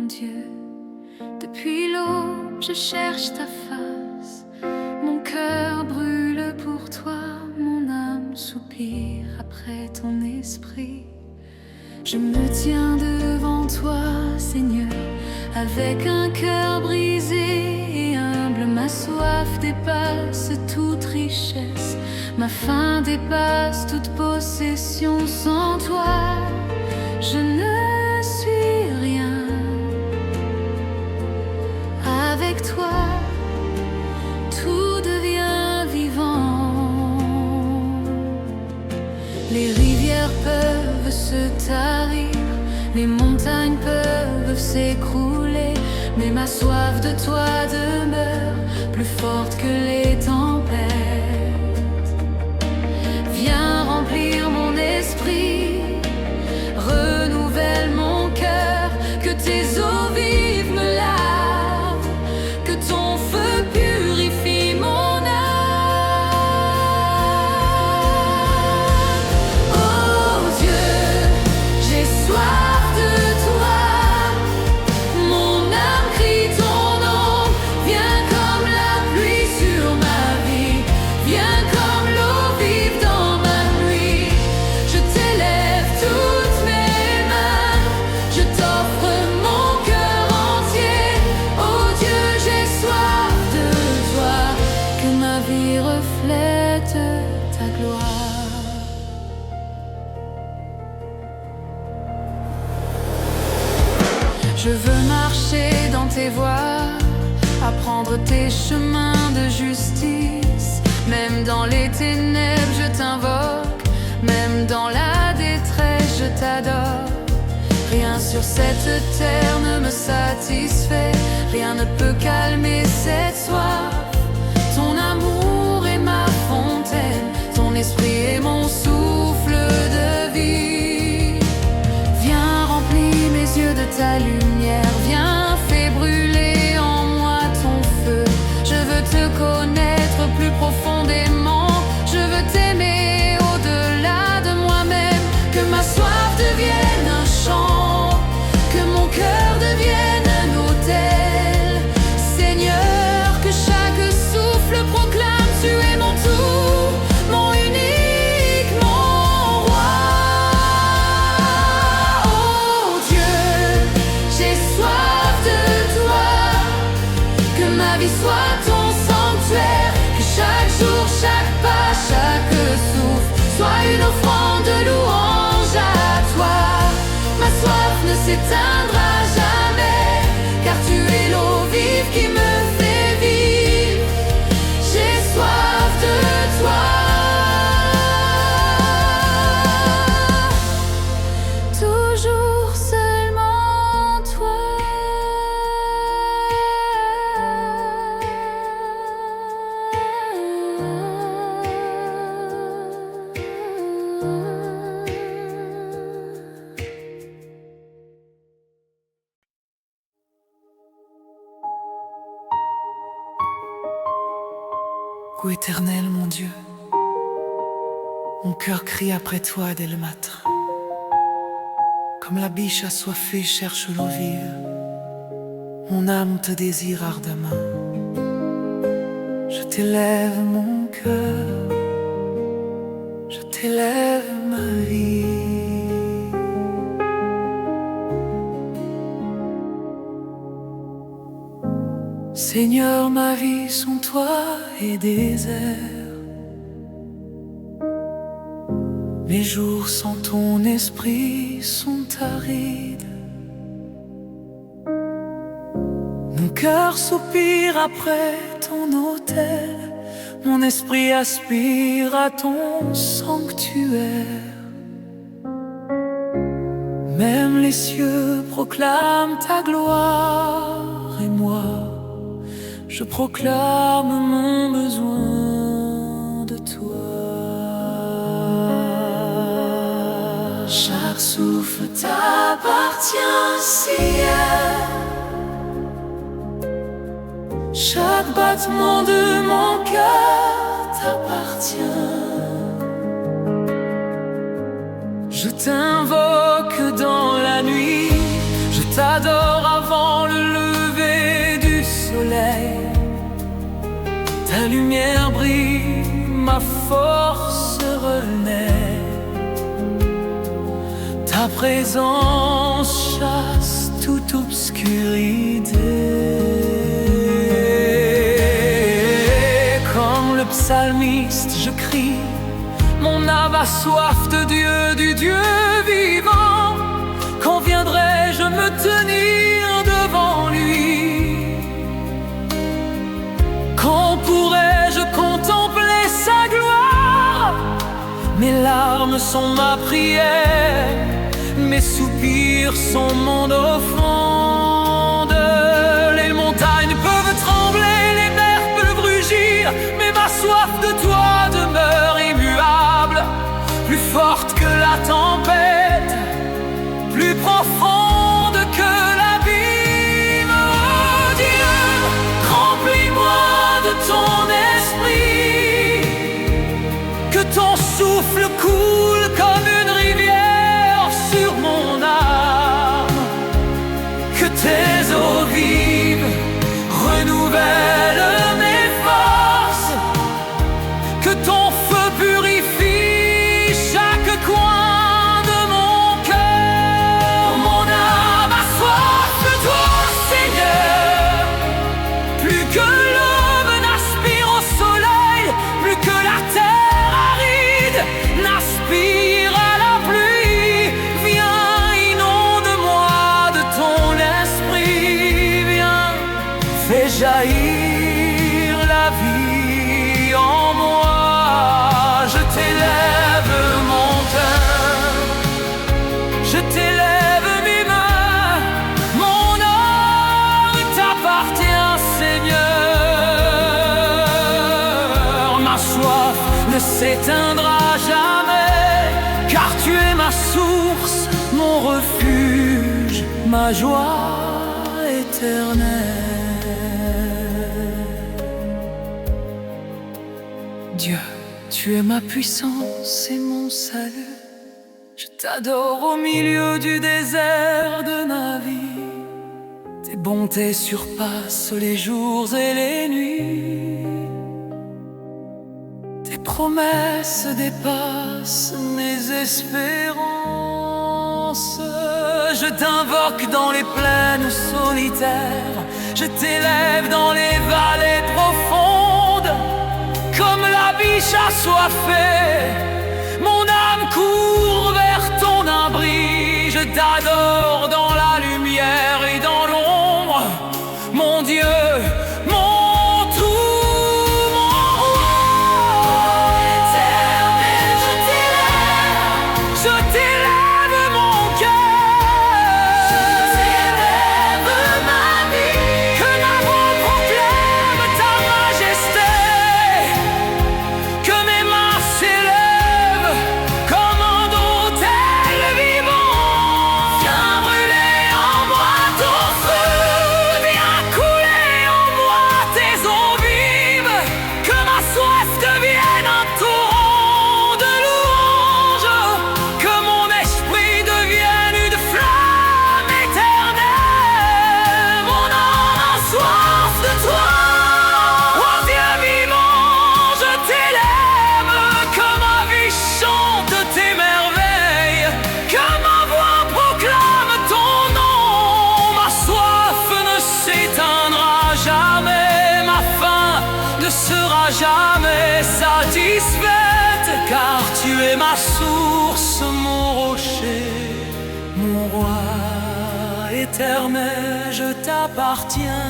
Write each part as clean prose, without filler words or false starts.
Dieu. Depuis l'aube, je cherche ta face. Mon cœur brûle pour toi, mon âme soupire après ton esprit. Je me tiens devant toi, Seigneur, avec un cœur brisé et humble. Ma soif dépasse toute richesse, ma faim dépasse toute possession. Sans toi, je ne suis rien. Avec toi, tout devient vivant. Les rivières peuvent se tarir, les montagnes peuvent s'écrouler, mais ma soif de toi demeure plus forte que les tempêtes. Viens remplir mon esprit, renouvelle mon cœur, que tes eaux vives me lavent, que ton feu purifie mon âme. Oh Dieu, j'ai soif de toi, mon âme crie ton nom. Viens comme la pluie sur ma vie, viens comme l'eau vive dans ma nuit. Je t'élève toutes mes mains, je t'offre mon cœur entier. Oh Dieu, j'ai soif de toi, que ma vie reflète ta gloire. Je veux marcher dans tes voies, apprendre tes chemins de justice. Même dans les ténèbres, je t'invoque, même dans la détresse, je t'adore. Rien sur cette terre ne me satisfait, rien ne peut calmer cette soif. Ton amour est ma fontaine, ton esprit est mon souffle de vie. Viens remplis mes yeux de ta lumière, viens fais brûler en moi ton feu. Je veux te connaître plus profondément, je veux t'aimer au-delà de moi-même. Que ma soif devienne un chant, que mon cœur devienne un autel. Seigneur, que chaque souffle proclame, tu es mon tout, mon unique, mon roi. Oh Dieu, j'ai soif de toi, que ma vie soit ton sanctuaire, que chaque jour, chaque pas, chaque souffle soit une offrande de louange à toi. Ma soif ne s'éteindra jamais, car tu es l'eau vive qui me fait vivre. J'ai soif de toi, toujours seulement toi. Ô Éternel, mon Dieu, mon cœur crie après toi dès le matin. Comme la biche assoiffée cherche l'eau vive, mon âme te désire ardemment. Je t'élève mon cœur, je t'élève ma vie. Seigneur, ma vie sans toi est désert. Mes jours sans ton esprit sont arides. Mon cœur soupire après ton autel, mon esprit aspire à ton sanctuaire. Même les cieux proclament ta gloire, et moi, je proclame mon besoin de toi. Chaque souffle t'appartient, ciel. Chaque battement de mon cœur t'appartient. Je t'invoque dans la nuit, je t'adore avant le lever du soleil. Ta lumière brille, ma force renaît. Ta présence chasse toute obscurité. Comme le psalmiste, je crie, mon âme a soif de Dieu, du Dieu vivant. Quand viendrai-je me tenir devant lui? Quand pourrai-je contempler sa gloire? Mes larmes sont ma prière, mes soupirs sont mon offrande. Les montagnes peuvent trembler, les mers peuvent rugir, mais ma soif de toi demeure immuable. Plus forte que la tempête, plus profonde que l'abîme. Oh Dieu, remplis-moi de ton esprit, que ton souffle coule comme une rivière sur mon âme, que tes eaux vives renouvellent mes forces, que ton feu purifie chaque coin de mon cœur. Mon âme a soif de toi, Seigneur, plus que l'aube n'aspire au soleil, plus que la terre aride n'aspire à la pluie. Viens, inonde-moi de ton esprit, viens, fais jaillir la vie en moi. Je t'élève mon cœur, je t'élève mes mains, mon âme t'appartient, Seigneur. Ma soif ne s'éteindra jamais, car tu es ma source, mon refuge, ma joie éternelle. Dieu, tu es ma puissance et mon salut. Je t'adore au milieu du désert de ma vie. Tes bontés surpassent les jours et les nuits. Tes promesses dépassent mes espérances. Je t'invoque dans les plaines solitaires, je t'élève dans les vallées profondes. Comme la biche assoiffée, mon âme court vers ton abri. Je t'adore dans la lumière et dans l'ombre, mon Dieu, mon tout, mon roi. Éternel, je t'élève mon cœur, je t'élève ma vie. Que ma voix proclame ta majesté, que mes mains s'élèvent comme un autel vivant. Viens brûler en moi ton feu, viens couler en moi tes eaux vives. Que ma soif devienne un torrent de louanges, que mon esprit devienne une flamme éternelle. Mon âme a soif de toi, oh Dieu vivant, je t'élève. Que ma vie chante tes merveilles, que ma voix proclame ton nom. Ma soif ne s'éteindra jamais, ma faim ne sera jamais satisfaite, car tu es ma source, mon rocher, mon roi éternel, je t'appartiens.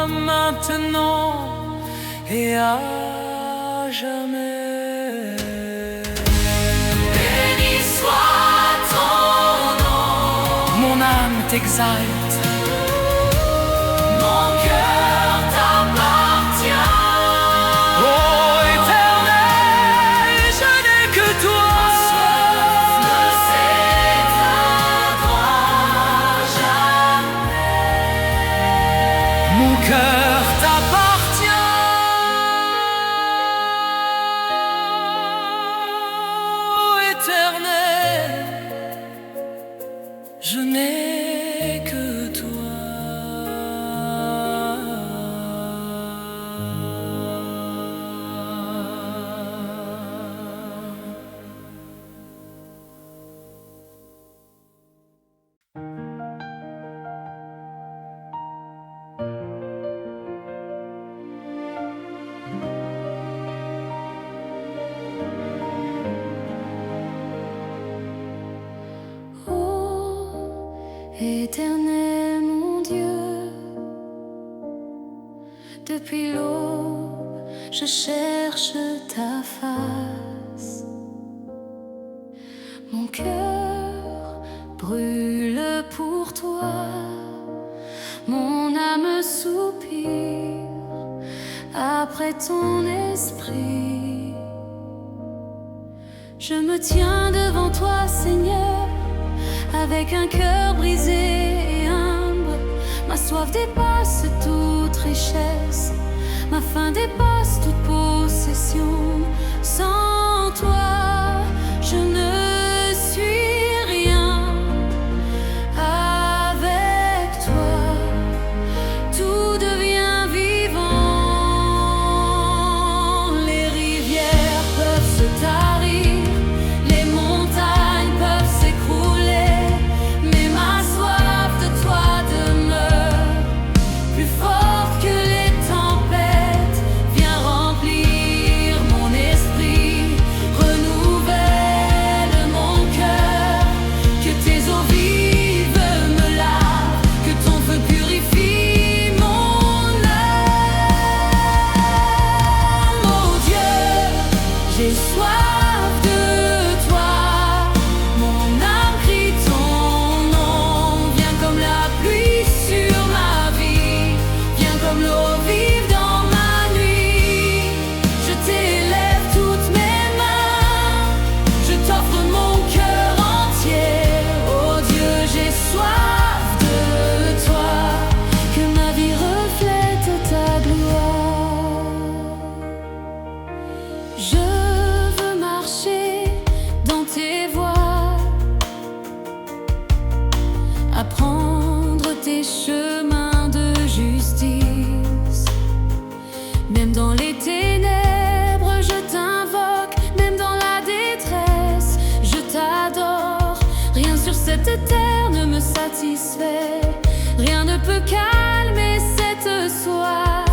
Maintenant et à jamais. Béni soit ton nom, mon âme t'exalte, mon cœur t'appartient. Oh éternel, je n'ai que toi. Ma soif ne s'éteindra jamais. Mon cœur t'appartient. Oh éternel, je n'ai que toi. Éternel mon Dieu, depuis l'aube, je cherche ta face. Mon cœur brûle pour toi, mon âme soupire après ton esprit. Je me tiens devant toi, Seigneur, avec un cœur brisé et humble. Ma soif dépasse toute richesse, ma faim dépasse toute possession. Sans toi, je ne suis rien. Avec toi, tout devient vivant. Les rivières peuvent se tarir, les montagnes peuvent s'écrouler, mais ma soif de toi demeure, plus forte que les tempêtes. Viens remplir mon esprit, renouvelle mon cœur, que tes eaux vives me lavent, que ton feu purifie mon âme. Oh Dieu, j'ai soif de toi, mon âme crie ton nom. Viens comme la pluie sur ma vie, viens comme l'eau vive dans ma nuit. Je t'élève toutes mes mains, je t'offre mon cœur entier. Oh Dieu, j'ai soif de toi, que ma vie reflète ta gloire. Je veux marcher dans tes voies, apprendre tes chemins de justice. Même dans les ténèbres, je t'invoque, même dans la détresse, je t'adore. Rien sur cette terre ne me satisfait, rien ne peut calmer cette soif.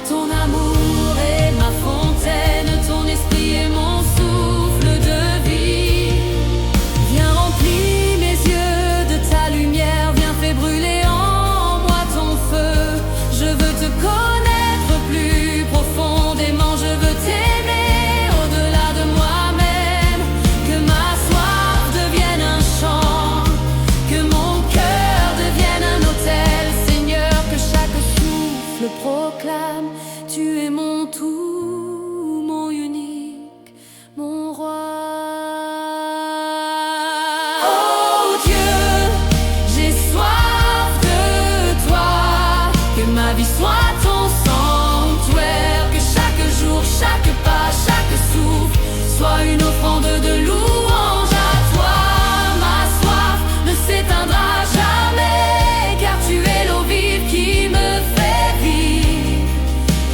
Ton amour est ma fontaine, ton esprit est mon souffle de vie. Viens remplir mes yeux de ta lumière, viens fais brûler en moi ton feu. Je veux te connaître plus profondément, je veux t'aimer au-delà de moi-même. Que ma soif devienne un chant, que mon cœur devienne un autel. Seigneur, que chaque souffle proclame, tu es mon tout, mon unique, mon roi. Oh Dieu, j'ai soif de toi, que ma vie soit ton sanctuaire, que chaque jour, chaque pas, chaque souffle soit une offrande de louange à toi. Ma soif ne s'éteindra jamais, car tu es l'eau vive qui me fait vivre.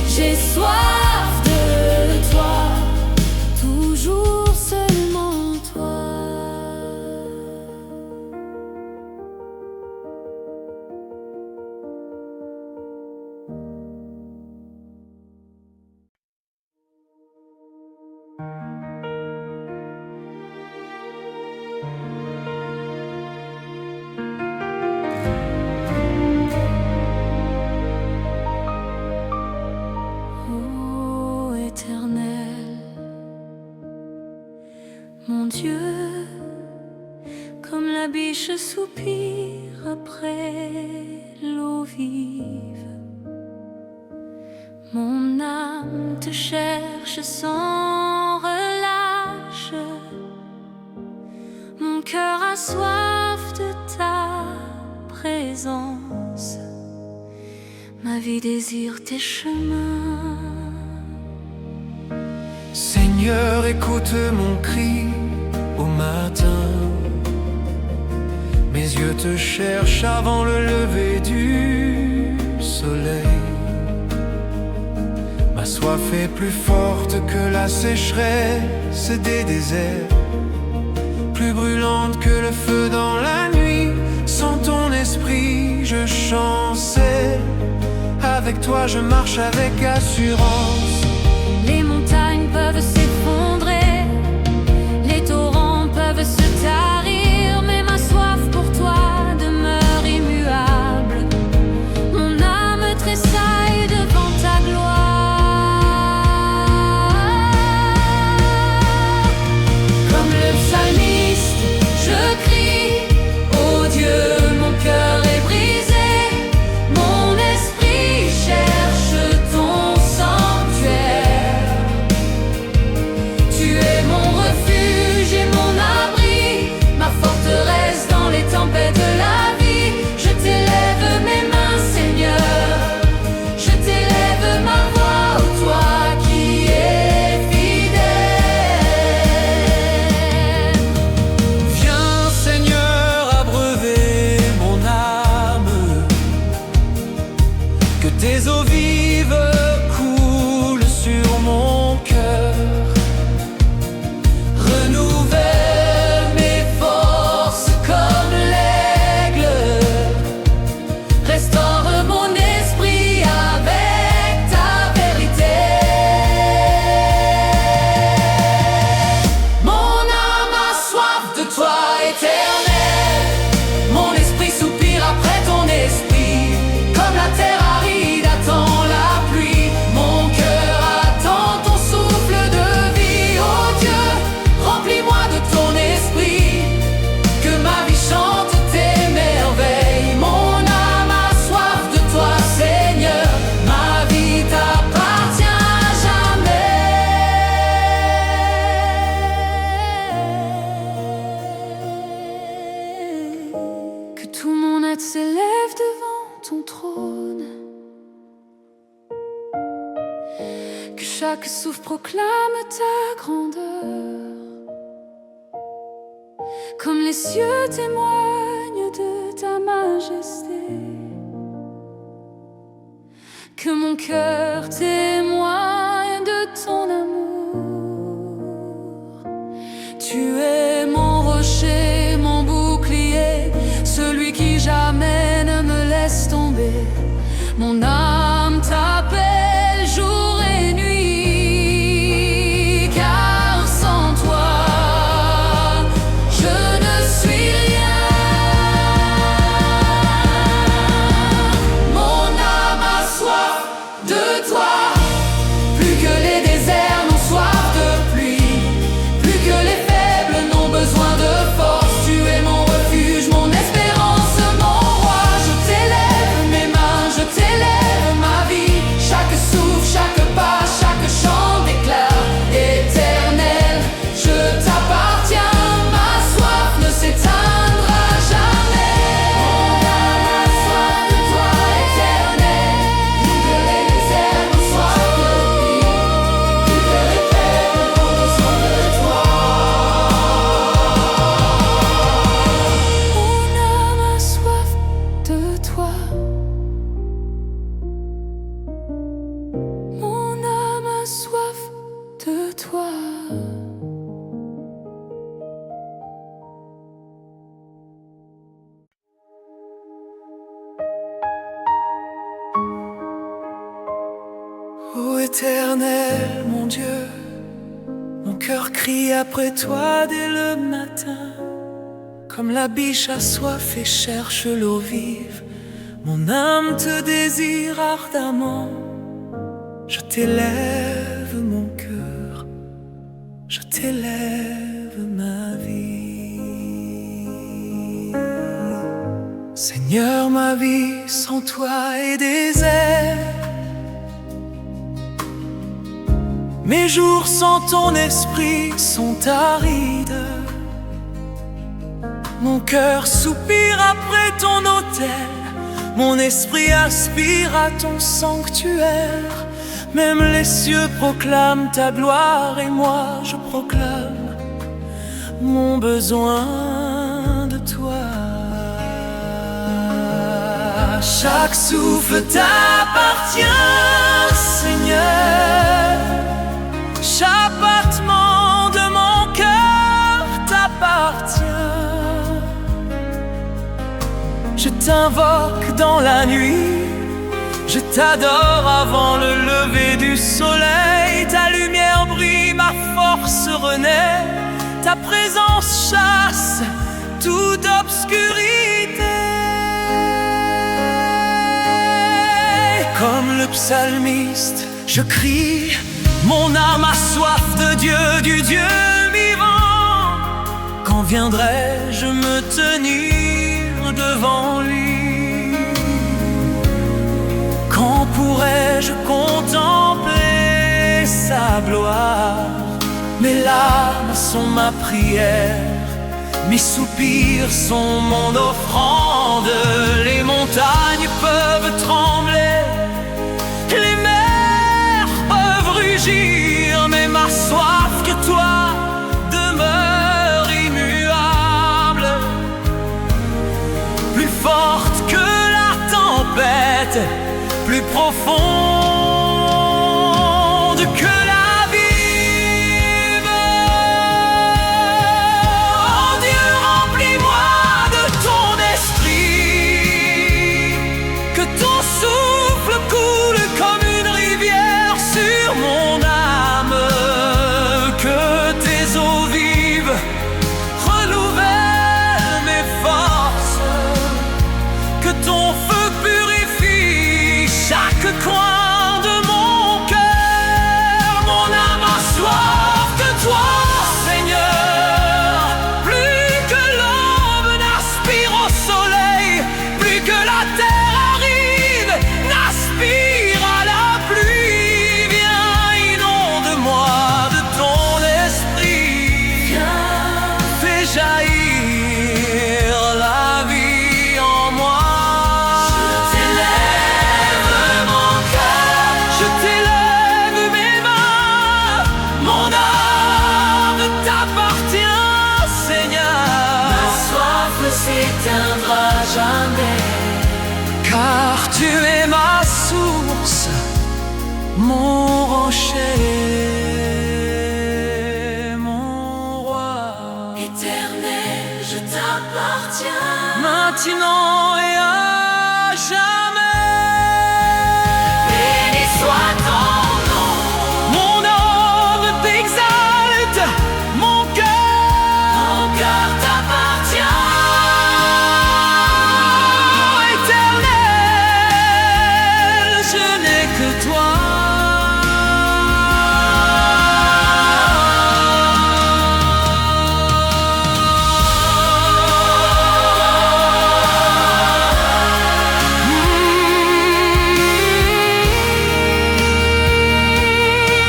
J'ai soif de toi, toujours seulement toi. Ô Éternel, mon Dieu, comme la biche soupire après l'eau vive, mon âme te cherche sans relâche. Mon cœur a soif de ta présence, ma vie désire tes chemins. Seigneur, écoute mon cri au matin. Mes yeux yeux te cherchent avant le lever du soleil. Ma soif est plus forte que la sécheresse des déserts, plus brûlante que le feu dans la nuit. Sans ton esprit, je chancelle. Avec toi, je marche avec assurance. Les montagnes peuvent s'effondrer, les torrents peuvent se tarir, mais ma soif pour toi demeure immuable. Mon âme tressaille devant ta gloire. Comme le psalmiste, je crie, oh Dieu, mon cœur est brisé, mon esprit cherche ton sanctuaire. Tu es mon refuge et mon abri, ma forteresse dans les tempêtes de la vie. Je t'élève mes mains, Seigneur, je t'élève ma voix, ô toi qui es fidèle. Viens, Seigneur, abreuver mon âme, que tes eaux vives coulent sur mon cœur. Renouvelle mes forces comme l'aigle, restaure mon esprit avec ta vérité. Mon âme a soif de toi, Éternel, mon esprit soupire après ton esprit, comme la terre aride attend la pluie. Mon cœur attend ton souffle de vie, oh Dieu, remplis-moi de ton esprit, que ma vie chante tes merveilles. Mon âme a soif de toi, Seigneur, ma vie t'appartient à jamais. Que tout mon être s'élève devant ton trône, que chaque souffle proclame ta grandeur, comme les cieux témoignent de ta majesté, que mon cœur témoigne de ton amour. Tu es mon rocher, mon bouclier, celui qui jamais ne me laisse tomber. Mon âme t'appelle jour et nuit, car sans toi, je ne suis rien. Mon âme a soif de toi, plus que les déserts n'ont soif de pluie, plus que les faibles n'ont besoin de force. Tu es mon refuge, mon espérance, mon roi. Je t'élève mes mains, je t'élève ma vie, chaque souffle, chaque pas, chaque chant déclare éternel, je t'appartiens, ma soif ne s'éteindra jamais. Mon âme a soif de toi, éternel, plus que les déserts n'ont soif de pluie, plus que les faibles n'ont besoin de toi. Mon âme a soif de toi. Mon âme a soif de toi. Ô Éternel, mon Dieu, mon cœur crie après toi dès le matin, comme la biche a soif et cherche l'eau vive. Mon âme te désire ardemment. Je t'élève mon cœur, je t'élève ma vie. Seigneur, ma vie sans toi est désert. Mes jours sans ton esprit sont arides. Mon cœur soupire après ton autel, mon esprit aspire à ton sanctuaire. Même les cieux proclament ta gloire et moi je proclame mon besoin de toi. Chaque souffle t'appartient, Seigneur. Chaque battement de mon cœur t'appartient. Je t'invoque dans la nuit, je t'adore avant le lever du soleil. Ta lumière brille, ma force renaît. Ta présence chasse toute obscurité. Comme le psalmiste, je crie, mon âme a soif de Dieu, du Dieu vivant. Quand viendrai-je me tenir devant lui? Quand pourrai-je contempler sa gloire? Mes larmes sont ma prière, mes soupirs sont mon offrande. Les montagnes peuvent trembler, les mers peuvent rugir, mais ma soif que toi demeure immuable. Plus forte que la tempête, plus profonde que la vive. Oh Dieu, remplis-moi de ton esprit, que ton souffle coule comme une rivière sur mon âme, que tes eaux vives renouvellent mes forces, que ton feu purifie chaque coin de mon cœur. Mon âme a soif de toi, Seigneur. Plus que l'aube n'aspire au soleil, plus que la terre aride n'aspire à la pluie. Viens, inonde-moi de ton esprit. Fais jaillir la vie en moi. Je t'élève mon cœur, je t'élève mes mains. Mon âme t'appartient, Seigneur. Ma soif ne s'éteindra jamais, car tu es ma source, mon rocher, mon roi. Éternel, je t'appartiens, maintenant et à jamais. Béni soit ton nom. Mon âme t'exalte, mon cœur t'appartient. Éternel, je n'ai que toi.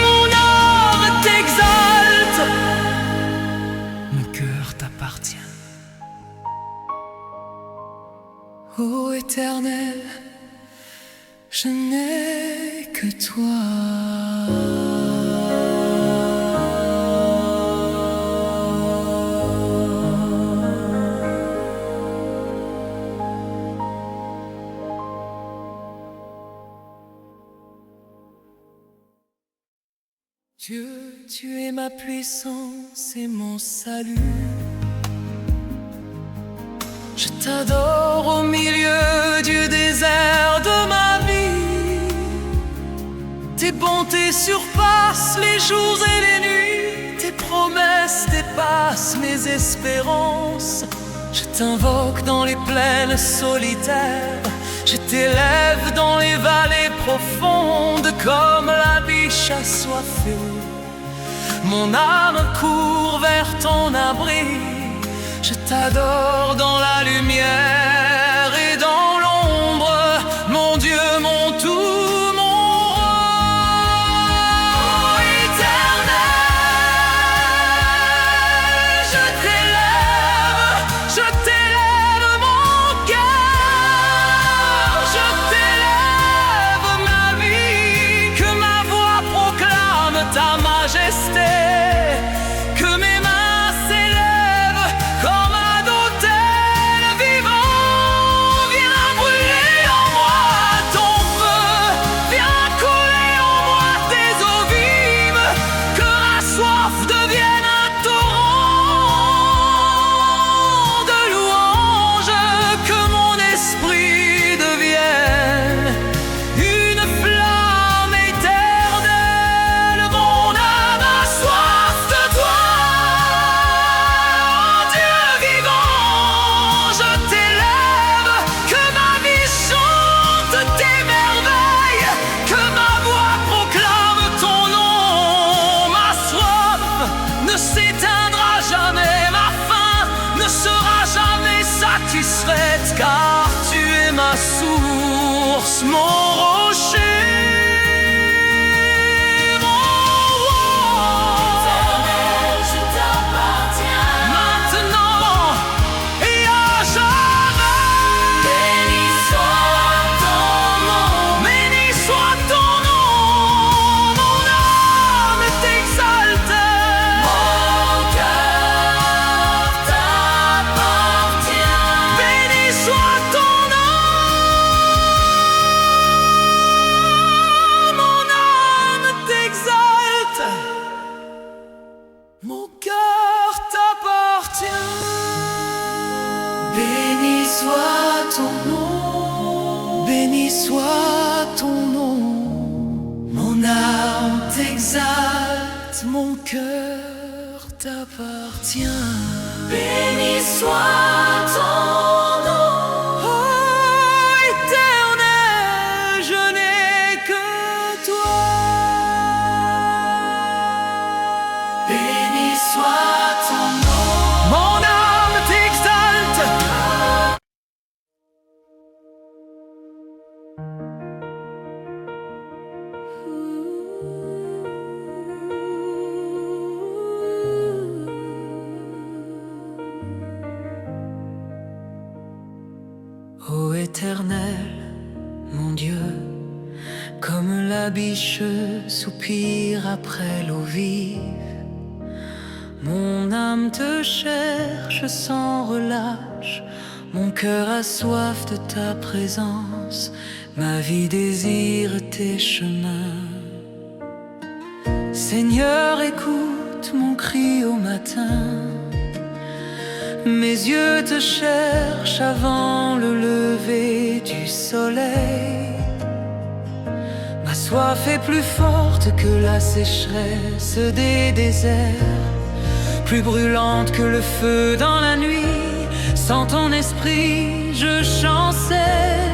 Mon âme t'exalte, mon cœur t'appartient. Ô Éternel, je n'ai que toi. Dieu, tu es ma puissance et mon salut. Je t'adore au milieu du désert de ma vie. Tes bontés surpassent les jours et les nuits. Tes promesses dépassent mes espérances. Je t'invoque dans les plaines solitaires. Je t'élève dans les vallées profondes comme la biche assoiffée. Mon âme court vers ton abri. Je t'adore dans la lumière et dans l'ombre, mon Dieu, mon tout, mon roi. Éternel, je t'élève mon cœur, je t'élève ma vie, que ma voix proclame ta majesté, que mes mains s'élèvent comme un autel vivant. car tu es ma source, mon rocher. Mon cœur t'appartient. Béni soit ton nom, béni soit ton nom. Mon âme t'exalte, mon cœur t'appartient. Béni soit ton nom. Oh, éternel, je n'ai que toi. Béni soit ton nom. Mon âme t'exalte. Ô Éternel, mon Dieu, comme la biche soupire après l'eau vive, mon âme te cherche sans relâche, mon cœur a soif de ta présence, ma vie désire tes chemins. Seigneur, écoute mon cri au matin, mes yeux te cherchent avant le lever du soleil. Ma soif est plus forte que la sécheresse des déserts, plus brûlante que le feu dans la nuit. Sans ton esprit, je chancelle.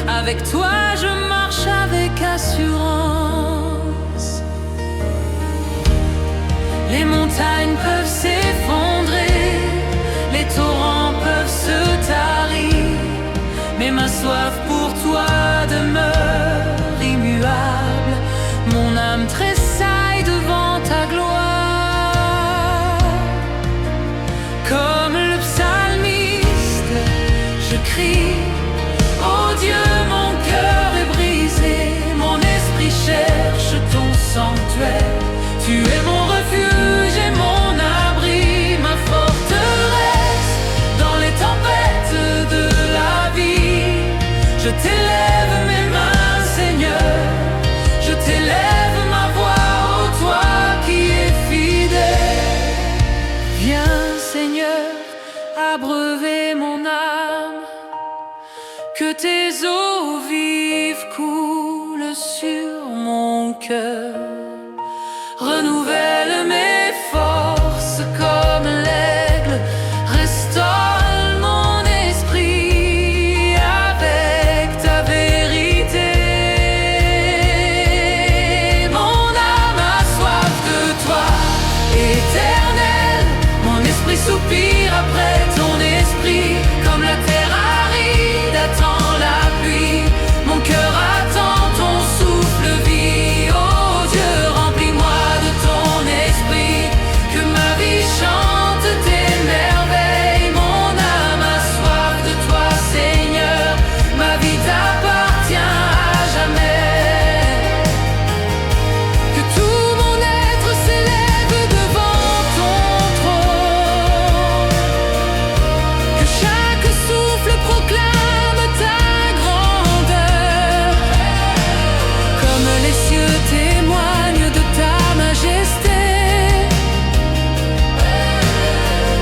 Avec toi, je marche avec assurance. Les montagnes peuvent s'effondrer, les torrents peuvent se tarir, mais ma soif pour toi demeure immuable. Mon âme tressaille devant ta gloire. Comme le psalmiste, je crie: oh Dieu, mon cœur est brisé, mon esprit cherche ton sanctuaire. Tu es mon refuge et mon abri, ma forteresse dans les tempêtes de la vie. Je t'élève mes mains, Seigneur, je t'élève ma voix, ô toi qui es fidèle. Viens, Seigneur, abreuver mon âme, que tes eaux vives coulent sur mon cœur. Renouvelle mes forces comme l'aigle, restaure mon esprit avec ta vérité. Mon âme a soif de toi, Éternel, mon esprit soupire après ton esprit, comme la terre aride attend la pluie. Mon cœur attend ton souffle vie, oh Dieu, remplis-moi de ton esprit, que ma vie chante tes merveilles. Mon âme a soif de toi, Seigneur, ma vie t'appartient à jamais. Que tout mon être s'élève devant ton trône, que chaque souffle proclame ta grandeur, comme les cieux témoignent de ta majesté,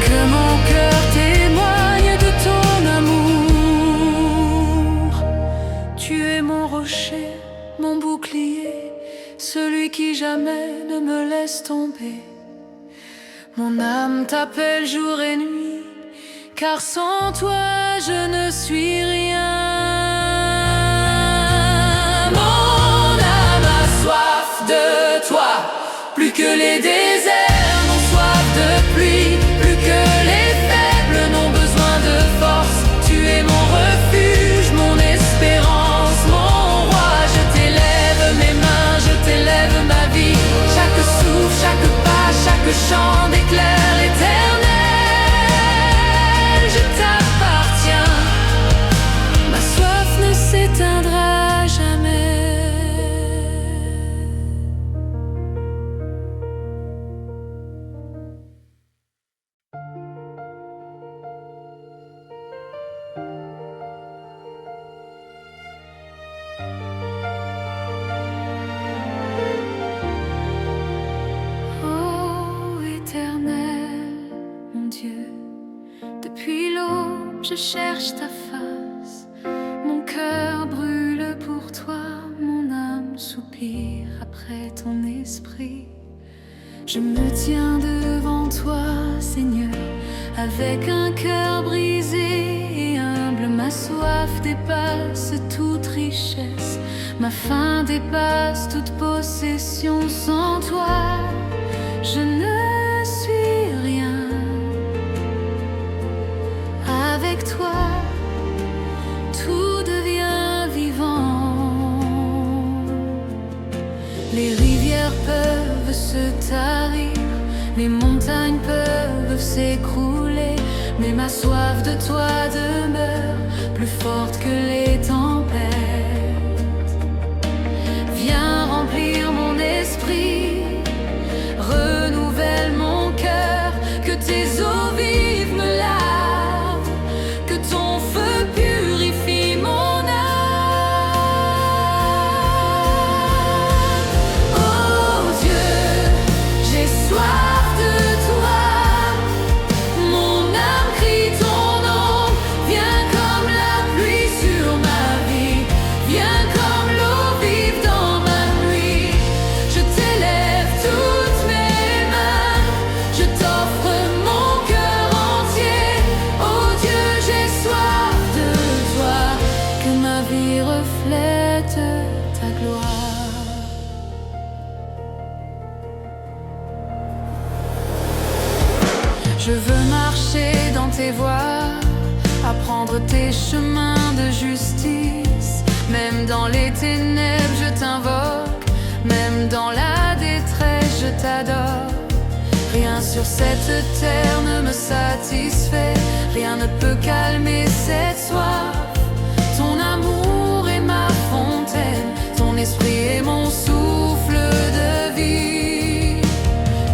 que mon cœur témoigne de ton amour. Tu es mon rocher, mon bouclier, celui qui jamais ne me laisse tomber. Mon âme t'appelle jour et nuit, car sans toi je ne suis rien. Mon âme a soif de toi, plus que les déserts n'ont soif de pluie, plus que les faibles n'ont besoin de force. Tu es mon refuge cherche ta face. Mon cœur brûle pour toi, mon âme soupire après ton esprit. Je me tiens devant toi, Seigneur, avec un cœur brisé et humble. Ma soif dépasse toute richesse, ma faim dépasse toute possession. Sans toi, je ne suis rien. Avec toi, tout devient vivant. Les rivières peuvent se tarir, les montagnes peuvent s'écrouler, mais ma soif de toi demeure plus forte que les tempêtes. Viens remplir mon esprit, renouvelle mon cœur, que tes eaux vives me lavent, que ton feu purifie mon âme. Oh Dieu, j'ai soif de toi, mon âme crie ton nom. Viens comme la pluie sur ma vie, viens comme l'eau vive dans ma nuit. Je t'élève toutes mes mains, je t'offre mon cœur entier. Oh Dieu, j'ai soif de toi, que ma vie reflète ta gloire. Je veux marcher dans tes voies, apprendre tes chemins de justice. Même dans les ténèbres, je t'invoque, même dans la détresse, je t'adore. Rien sur cette terre ne me satisfait, rien ne peut calmer cette soif. Ton amour est ma fontaine, ton esprit est mon souffle de vie.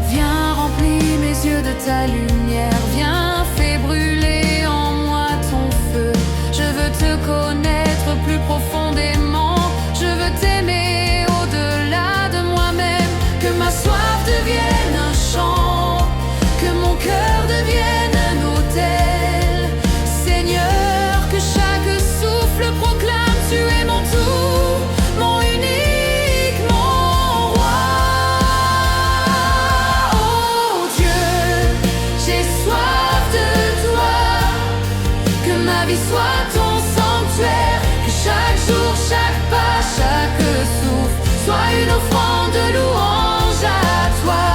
Viens remplis mes yeux de ta lumière, viens fais brûler en moi ton feu. Je veux te connaître plus profondément, je veux t'aimer au-delà de moi-même. Que ma soif devienne un chant, que mon cœur devienne un autel. Seigneur, que chaque souffle proclame, tu es mon tout, mon unique, mon roi. Oh Dieu, j'ai soif de toi, que ma vie soit ton sanctuaire, que chaque jour, chaque pas, chaque souffle soit une offrande de louange à toi.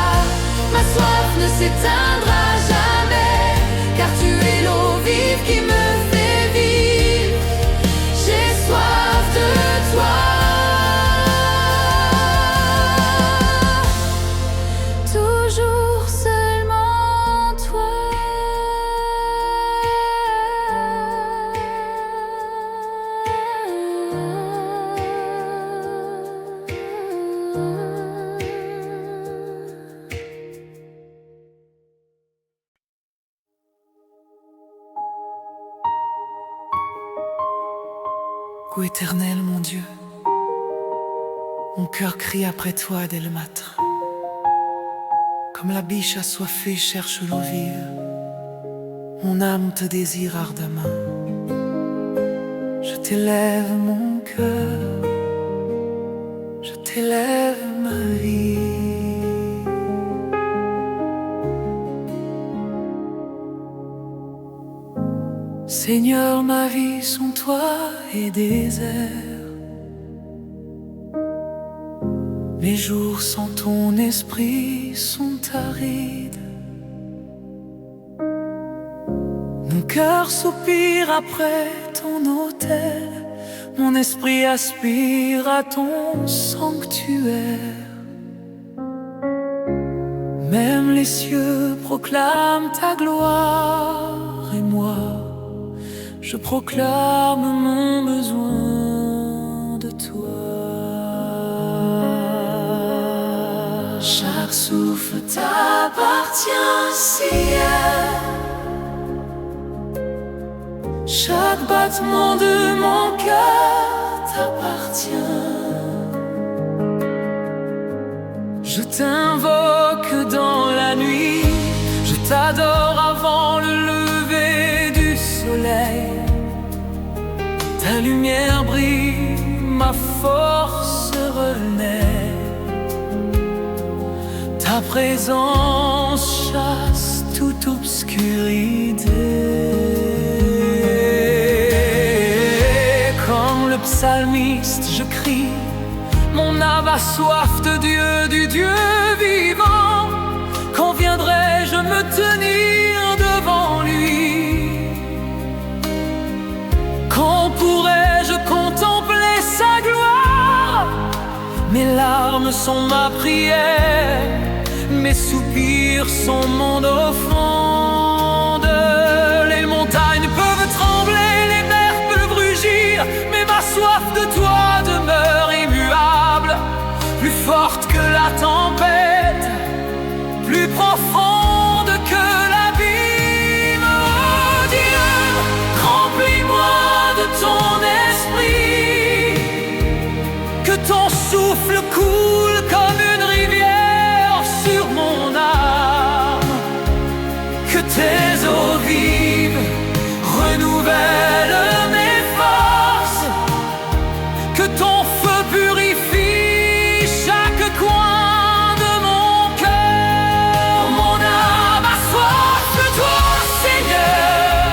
Ma soif ne s'éteindra jamais, car tu es l'eau vive qui me fait vivre. J'ai soif de toi, toujours seulement toi. Ô éternel, mon Dieu, mon cœur crie après toi dès le matin. Comme la biche assoiffée cherche l'eau vive, mon âme te désire ardemment. Je t'élève mon cœur, je t'élève ma vie. Seigneur, ma vie sans toi est désert. Mes jours sans ton esprit sont arides. Mon cœur soupire après ton autel, mon esprit aspire à ton sanctuaire. Même les cieux proclament ta gloire, et moi, je proclame mon besoin de toi. Chaque souffle t'appartient, ciel. Chaque battement de mon cœur t'appartient. Je t'invoque dans la nuit, je t'adore avant le lever du soleil. Ta lumière brille, ma force renaît. Ta présence chasse toute obscurité. Comme le psalmiste, je crie, mon âme a soif de Dieu, du Dieu vivant. Quand viendrai-je me tenir devant lui? Quand pourrai-je contempler sa gloire? Mes larmes sont ma prière, mes soupirs sont mon offrande. Les montagnes peuvent trembler, les mers peuvent rugir, mais ma soif de toi demeure immuable. Plus forte que la tempête, plus profonde que l'abîme. Oh Dieu, remplis-moi de ton esprit, que ton souffle coule comme une rivière sur mon âme, que tes eaux vives renouvellent mes forces, que ton feu purifie chaque coin de mon cœur. Mon âme a soif de toi, Seigneur,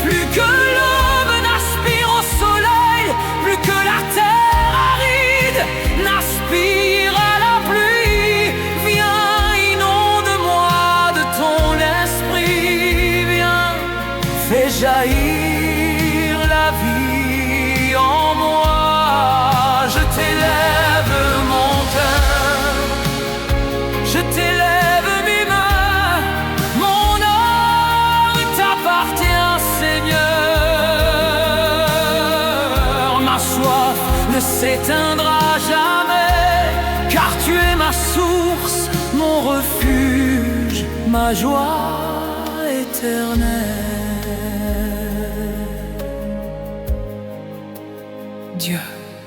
plus que l'aube n'aspire au soleil, plus que la terre aride n'aspire à la pluie. Viens, inonde-moi de ton esprit, viens, fais jaillir la vie en moi. Je t'élève mon cœur, je t'élève mes mains, mon âme t'appartient, Seigneur. Ma soif ne s'éteindra jamais, car tu es ma source, mon refuge, ma joie éternelle. Dieu,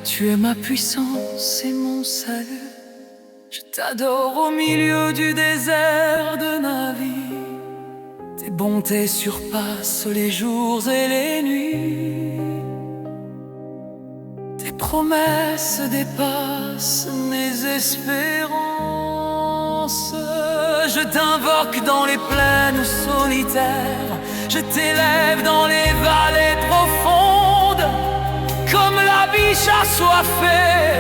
tu es ma puissance et mon salut. Je t'adore au milieu du désert de ma vie. Tes bontés surpassent les jours et les nuits. Tes promesses dépassent mes espérances. Je t'invoque dans les plaines solitaires, je t'élève dans les vallées profondes. Comme la biche assoiffée,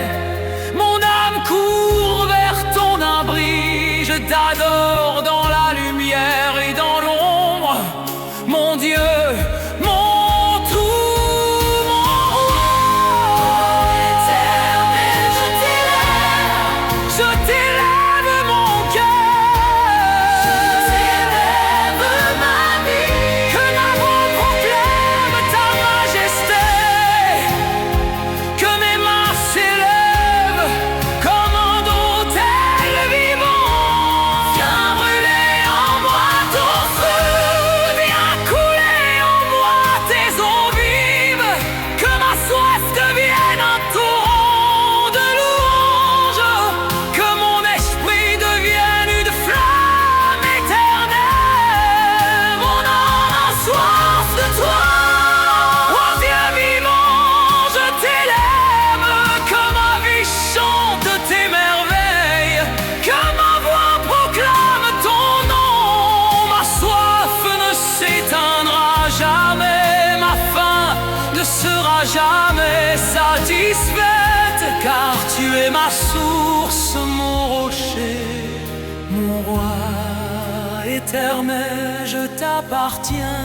mon âme court vers ton abri. Je t'adore dans la lumière et dans l'ombre, mon Dieu, mon tout, mon roi éternel. Je t'élève mon cœur, je t'élève ma vie. Que la voix proclame ta majesté, que mes mains s'élèvent comme un autel vivant. Viens brûler en moi ton feu, viens couler en moi tes eaux vives. Que ma soif devienne un torrent de louanges, que mon esprit devienne une flamme éternelle. Mon âme a soif de toi, oh Dieu vivant, je t'élève. Que ma vie chante tes merveilles, que ma voix proclame ton nom. Ma soif ne s'éteindra jamais, ma faim ne sera jamais satisfaite, car tu es ma source, mon rocher, mon roi éternel. Je t'appartiens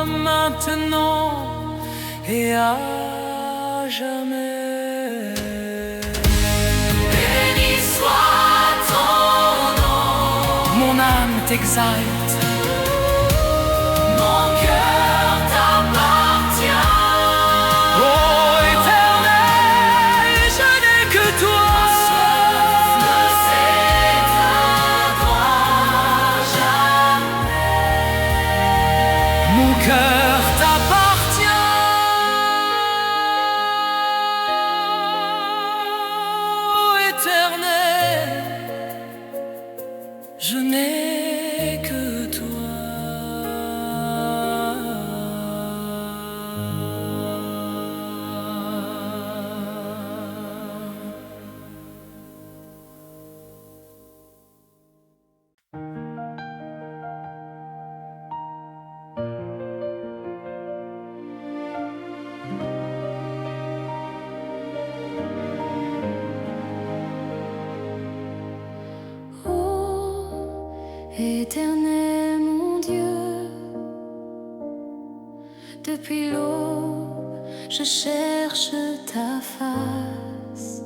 maintenant et à jamais. Béni soit ton nom, mon âme t'exalte, mon cœur t'appartient. Oh éternel, je n'ai que toi. Ne s'éteindra jamais. Mon cœur t'appartient. Oh éternel, je n'ai que toi. Depuis l'aube, je cherche ta face.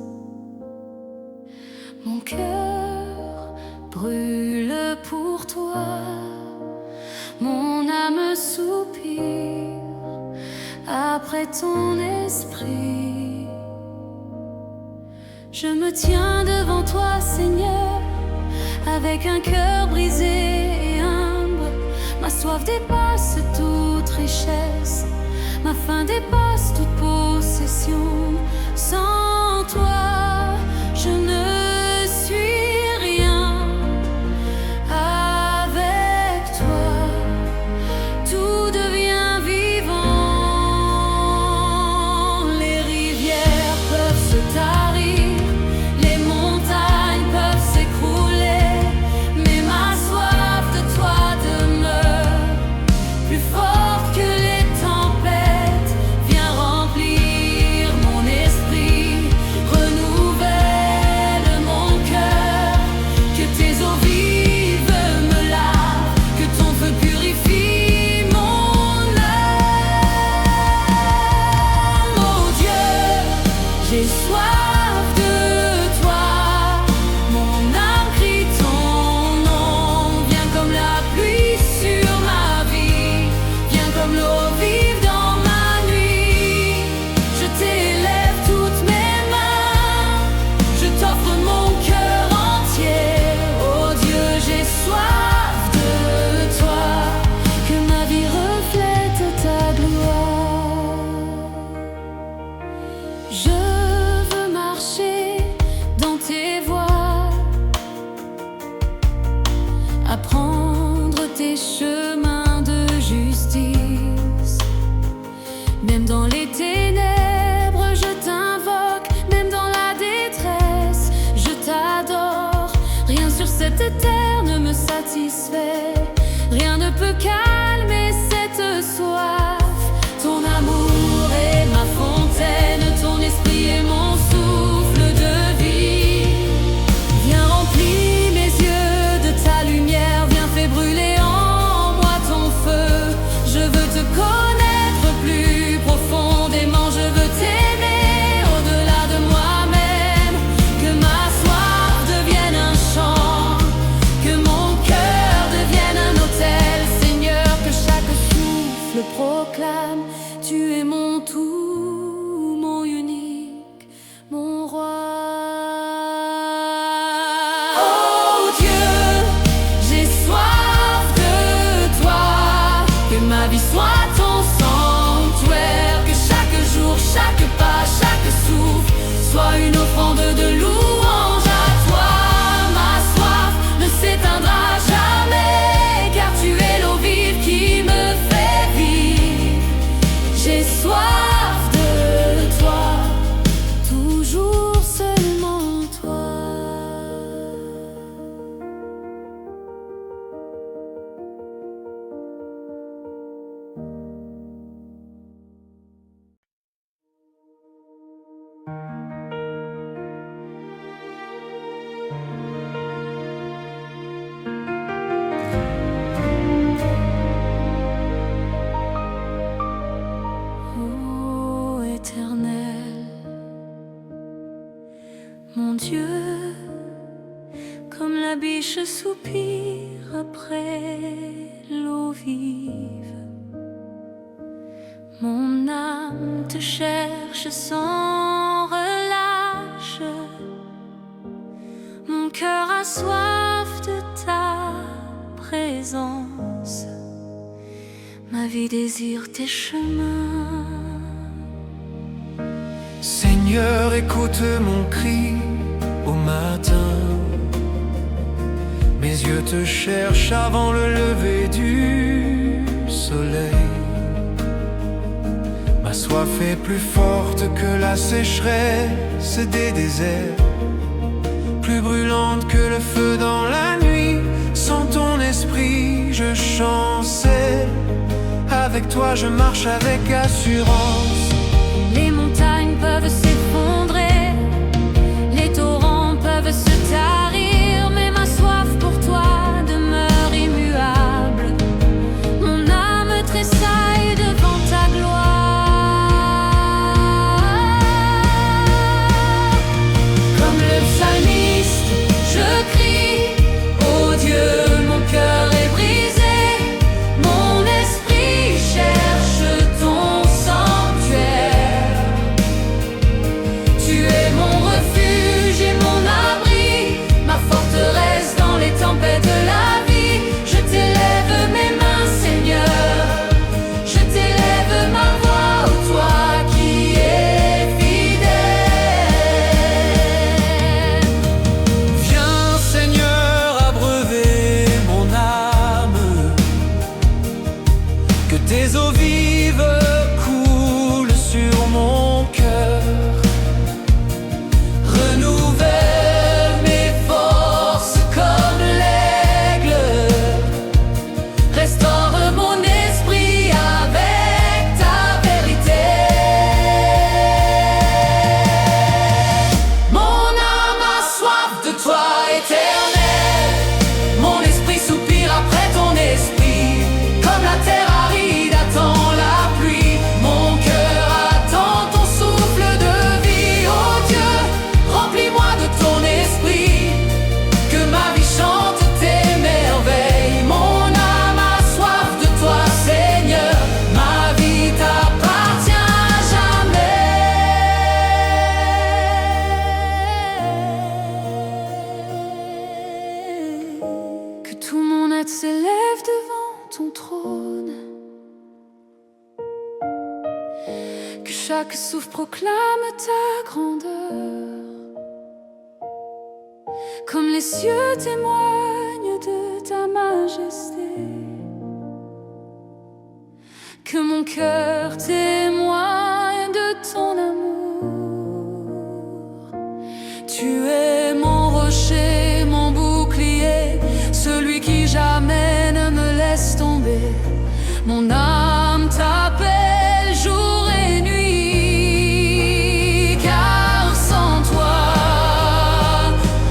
Mon cœur brûle pour toi, mon âme soupire après ton esprit. Je me tiens devant toi, Seigneur, avec un cœur brisé et humble. Ma soif dépasse toute richesse, ma faim dépasse toute possession. Sans toi, je ne suis rien. Avec toi, tout devient vivant. Les rivières peuvent se tarir, les montagnes peuvent s'écrouler, mais ma soif de toi demeure plus forte que les tempêtes. Viens remplir mon esprit, renouvelle mon cœur, que tes eaux vives me lavent, que ton feu purifie mon âme. Oh Dieu, j'ai soif de toi, mon âme crie ton nom. Viens comme la pluie sur ma vie, viens comme l'eau vive dans ma nuit. Je t'élève toutes mes mains, je t'offre mon cœur entier. Oh Dieu, j'ai soif de toi, que ma vie reflète ta gloire. Je veux marcher dans tes voies, apprendre tes chemins de justice. Même dans les ténèbres, je t'invoque, même dans la détresse, je t'adore. Rien sur cette terre ne me satisfait, rien ne peut calmer cette soif. Ton amour est ma fontaine, ton esprit est mon souffle de vie. Viens remplir mes yeux de ta lumière, viens fais brûler en moi ton feu. Je veux te connaître plus profondément, je veux t'aimer au-delà de moi-même. Que ma soif devienne un chant, que mon cœur devienne un autel. Seigneur, que chaque souffle proclame: tu es mon tout, mon unique, mon roi. Oh Dieu, j'ai soif de toi, que ma vie soit ton sanctuaire, que chaque jour, chaque pas, chaque souffle soit une offrande de louange à toi. Ma soif ne s'éteindra jamais, car tu es l'eau vive qui me fait vivre. J'ai soif de toi, toujours seulement toi. Ô Éternel, mon Dieu, comme la biche soupire après l'eau vive, mon âme te cherche sans relâche. Mon cœur a soif de ta présence, ma vie désire tes chemins. Seigneur, écoute mon cri au matin. Mes yeux te cherchent avant le lever du soleil. Ma soif est plus forte que la sécheresse des déserts, plus brûlante que le feu dans la nuit. Sans ton esprit, je chancelle. Avec toi, je marche avec assurance. Les montagnes peuvent s'effondrer, les torrents peuvent se tarir, mais ma soif pour toi demeure immuable. Mon âme tressaille devant ta gloire. tes eaux vives coulent sur mon cœur. Renouvelle mes forces comme l'aigle, restaure mon esprit avec ta vérité. Mon âme a soif de toi, Éternel. Mon esprit soupire après ton esprit, comme la terre aride attend la pluie. Mon cœur attend ton souffle de vie. Oh Dieu, remplis-moi de ton esprit, que ma vie chante tes merveilles. Mon âme a soif de toi, Seigneur. Ma vie t'appartient à jamais. Que tout mon être s'élève devant ton trône, que chaque souffle proclame ta grandeur, comme les cieux témoignent de ta majesté. Que mon cœur témoigne de ton amour. Tu es mon rocher, mon bouclier, celui qui jamais ne me laisse tomber. Mon âme t'appelle jour et nuit, car sans toi,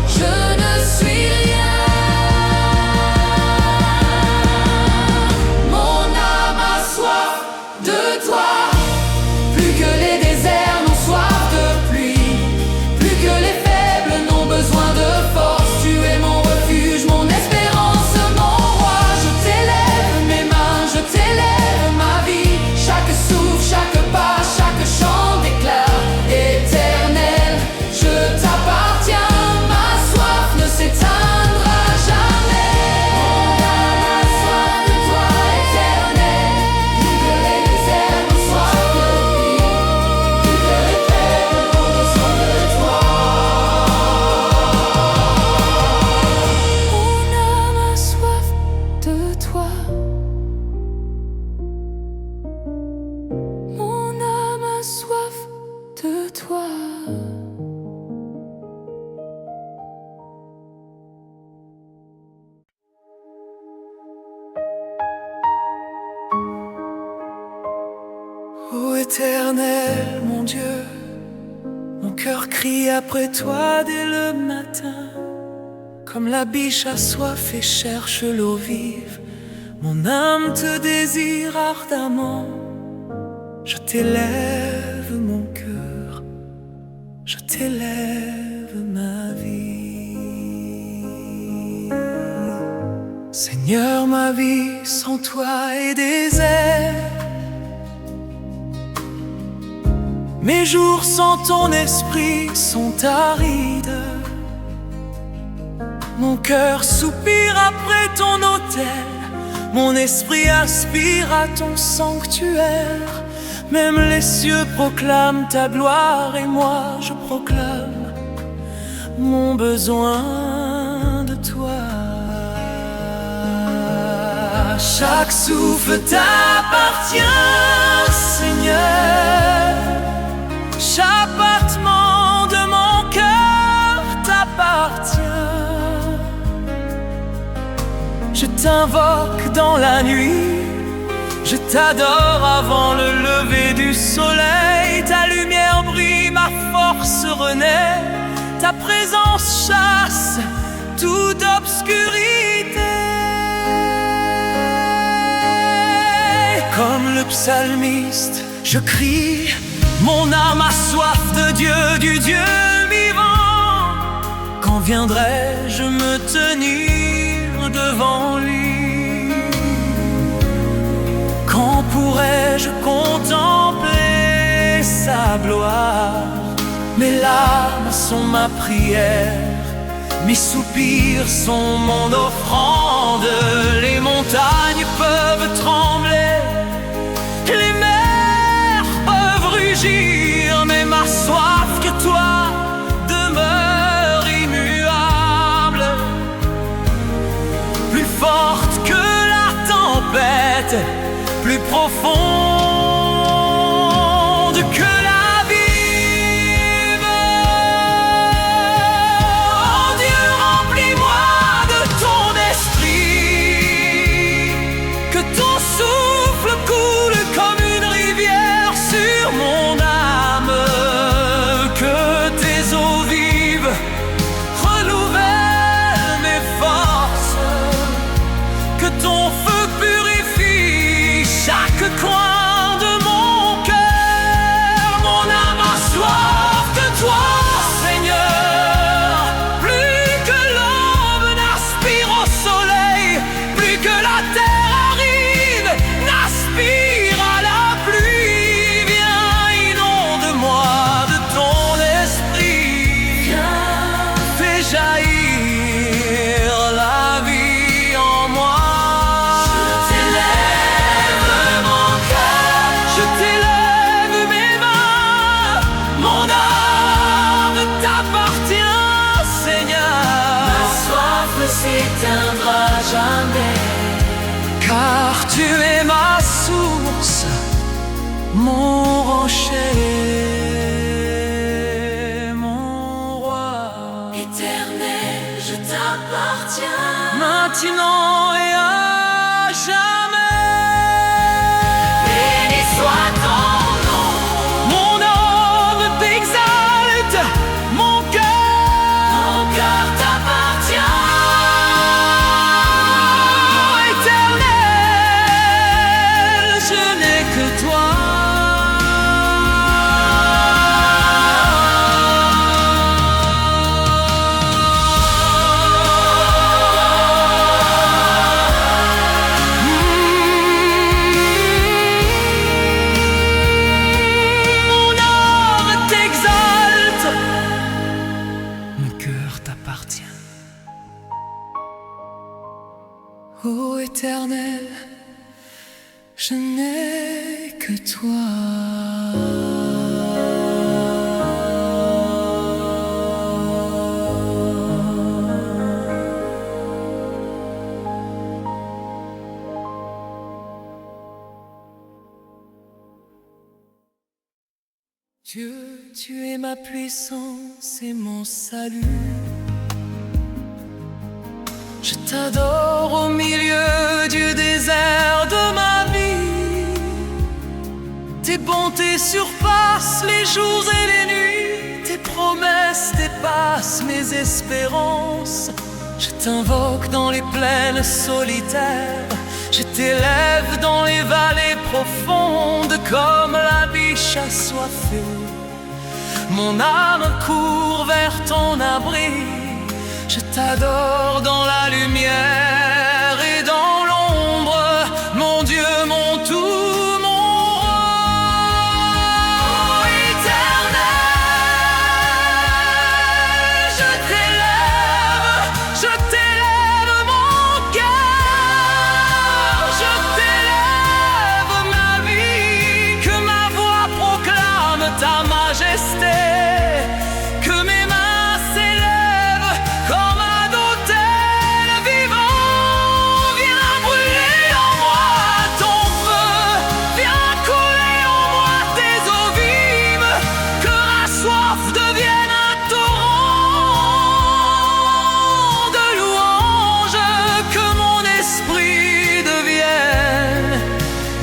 je ne suis rien. Mon âme a soif de toi, plus que les déserts n'ont soif de pluie, plus que les faibles n'ont besoin de force. Tu es mon refuge, mon espérance, mon roi. Je t'élève mes mains, je t'élève ma vie. Chaque souffle, chaque pas, chaque chant déclare éternel, je t'appartiens. Ma soif ne s'éteindra jamais. Mon âme a soif de toi, éternel. Plus que les déserts n'ont soif de pluie, plus que les faibles n'ont besoin de toi. Mon âme a soif de toi. Mon âme a soif de toi. Ô Éternel, mon Dieu, mon cœur crie après toi dès le matin. Comme la biche a soif et cherche l'eau vive, mon âme te désire ardemment. Je t'élève mon cœur, je t'élève ma vie. Seigneur, ma vie sans toi est désert. Mes jours sans ton esprit sont arides. Mon cœur soupire après ton autel, mon esprit aspire à ton sanctuaire. Même les cieux proclament ta gloire et moi je proclame mon besoin de toi. Chaque souffle t'appartient, Seigneur. Chaque battement de mon cœur t'appartient. Je t'invoque dans la nuit, je t'adore avant le lever du soleil. Ta lumière brille, ma force renaît. Ta présence chasse toute obscurité. Comme le psalmiste, je crie, mon âme a soif de Dieu, du Dieu vivant. Quand viendrai-je me tenir devant lui? Quand pourrai-je contempler sa gloire? Mes larmes sont ma prière, mes soupirs sont mon offrande. Les montagnes peuvent trembler, les mers peuvent rugir, mais ma soif que toi demeure immuable. Plus forte que la tempête, plus profonde que la vive. Oh Dieu, remplis-moi de ton esprit, que ton souffle coule comme une rivière sur mon âme, que tes eaux vives renouvellent mes forces, que ton feu purifie chaque coin de mon cœur. Mon âme a soif de toi, Seigneur, plus que l'aube n'aspire au soleil, plus que la terre aride n'aspire à la pluie. Viens, inonde-moi de ton esprit, fais jaillir la vie en moi. Je t'élève mes mains, mon âme t'appartient, Seigneur. Ma soif ne s'éteindra jamais. Car tu es ma source, mon rocher, mon roi. Éternel, je t'appartiens. Maintenant et à jamais. Béni soit ton nom. Mon âme t'exalte, mon Mon cœur t'appartient. éternel, je n'ai que toi. Mon âme t'exalte, mon cœur t'appartient. Ô éternel, je n'ai que toi. Dieu, tu es ma puissance et mon salut. Je t'adore au milieu du désert de ma vie. Tes bontés surpassent les jours et les nuits. Tes promesses dépassent mes espérances. Je t'invoque dans les plaines solitaires. Je t'élève dans les vallées profondes comme la biche assoiffée. Mon âme court vers ton abri. Je t'adore dans la lumière et dans l'ombre, mon Dieu, mon tout, mon roi. Oh, éternel, je t'élève mon cœur, je t'élève ma vie, que ma voix proclame ta majesté, que mes mains s'élèvent comme un autel vivant. Viens brûler en moi ton feu, viens couler en moi tes eaux vives, que ma soif devienne un torrent de louanges, que mon esprit devienne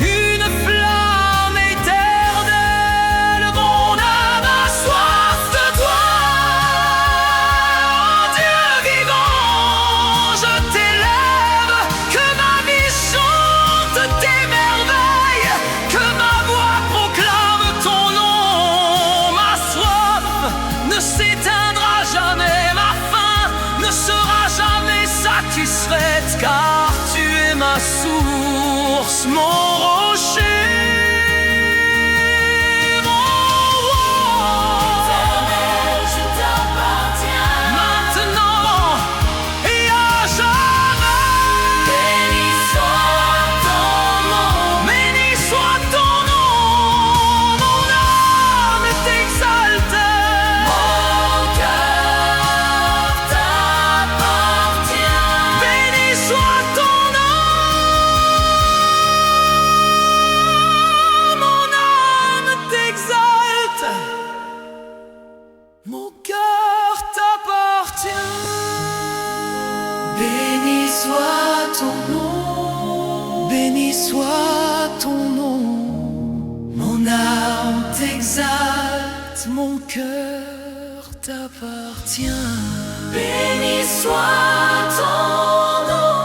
une flamme éternelle. Mon âme a soif de toi, Dieu vivant, je t'élève, que ma vie chante tes merveilles, que ma voix proclame ton nom. Ma soif ne s'éteindra jamais, ma faim ne sera jamais satisfaite, car tu es ma source, mon rocher, mon roi. Éternel, je t'appartiens. Maintenant et à jamais. Béni soit ton nom. Béni soit ton nom, mon âme t'exalte. Mon cœur t'appartient. Béni soit ton nom. ton nom. Mon âme t'exalte, mon cœur t'appartient. Béni soit ton nom.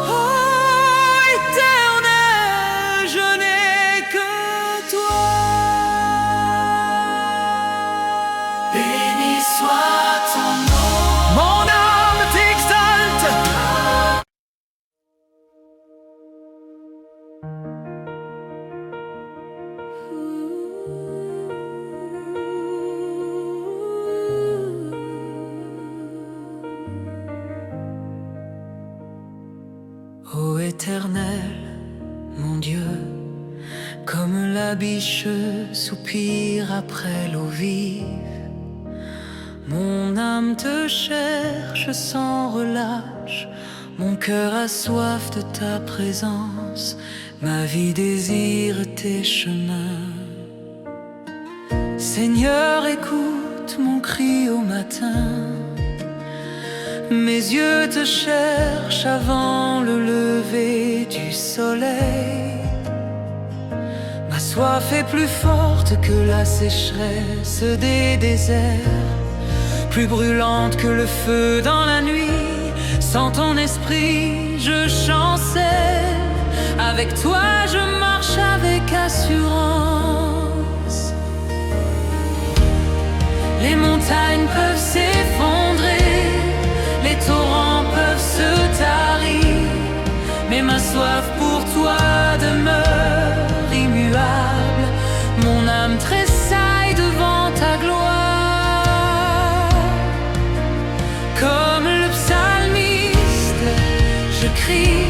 Oh Éternel, je n'ai que toi. Béni soit ton nom. Mon âme t'exalte. Ô Éternel, mon Dieu, comme la biche soupire après l'eau vive, mon âme te cherche sans relâche, mon cœur a soif de ta présence, ma vie désire tes chemins. Seigneur, écoute mon cri au matin. Mes yeux te cherchent avant le lever du soleil. Ma soif est plus forte que la sécheresse des déserts, plus brûlante que le feu dans la nuit. Sans ton esprit, je chancelle. Avec toi, je marche avec assurance. Les montagnes peuvent s'effondrer, les torrents peuvent se tarir, mais ma soif pour toi demeure immuable. Mon âme tressaille devant ta gloire. Comme le psalmiste, je crie: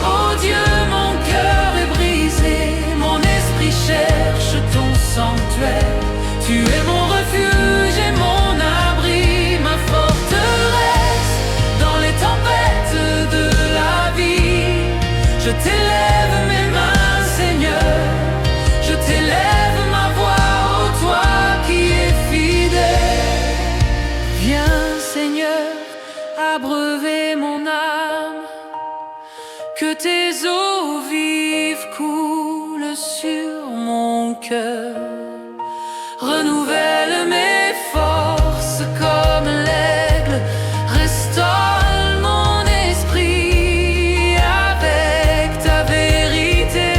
oh Dieu, mon cœur est brisé, mon esprit cherche ton sanctuaire. Tu es mon refuge et mon abri, ma forteresse dans les tempêtes de la vie. Je t'élève mes mains, Seigneur, je t'élève ma voix, ô toi qui es fidèle. Viens, Seigneur, abreuver mon âme, que tes eaux vives coulent sur mon cœur. Renouvelle mes forces comme l'aigle, restaure mon esprit avec ta vérité.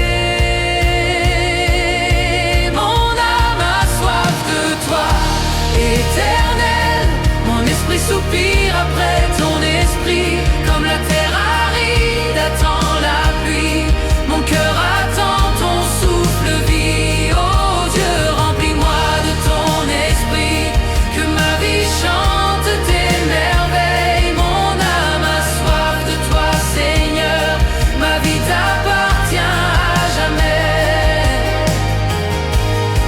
Mon âme a soif de toi, Éternel. Mon esprit soupire après ton esprit, comme la terre aride attend la pluie. Mon cœur attend ton souffle vie. Oh Dieu, remplis-moi de ton esprit, que ma vie chante tes merveilles. Mon âme a soif de toi, Seigneur, ma vie t'appartient à jamais.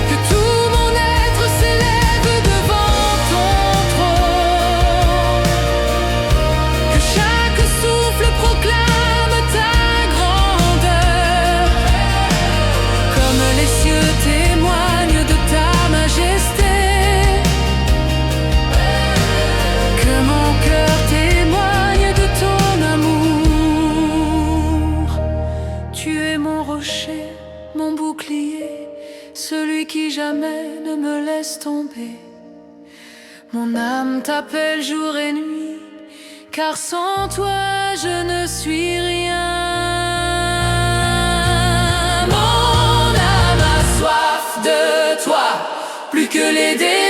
Que tout mon être s'élève devant ton trône, que chaque souffle proclame ta grandeur, comme les cieux témoignent de ta majesté, que mon cœur témoigne de ton amour. Tu es mon rocher, mon bouclier, celui qui jamais ne me laisse tomber. Mon âme t'appelle jour et nuit, car sans toi je ne suis rien. Mon âme a soif de toi, plus que les désirs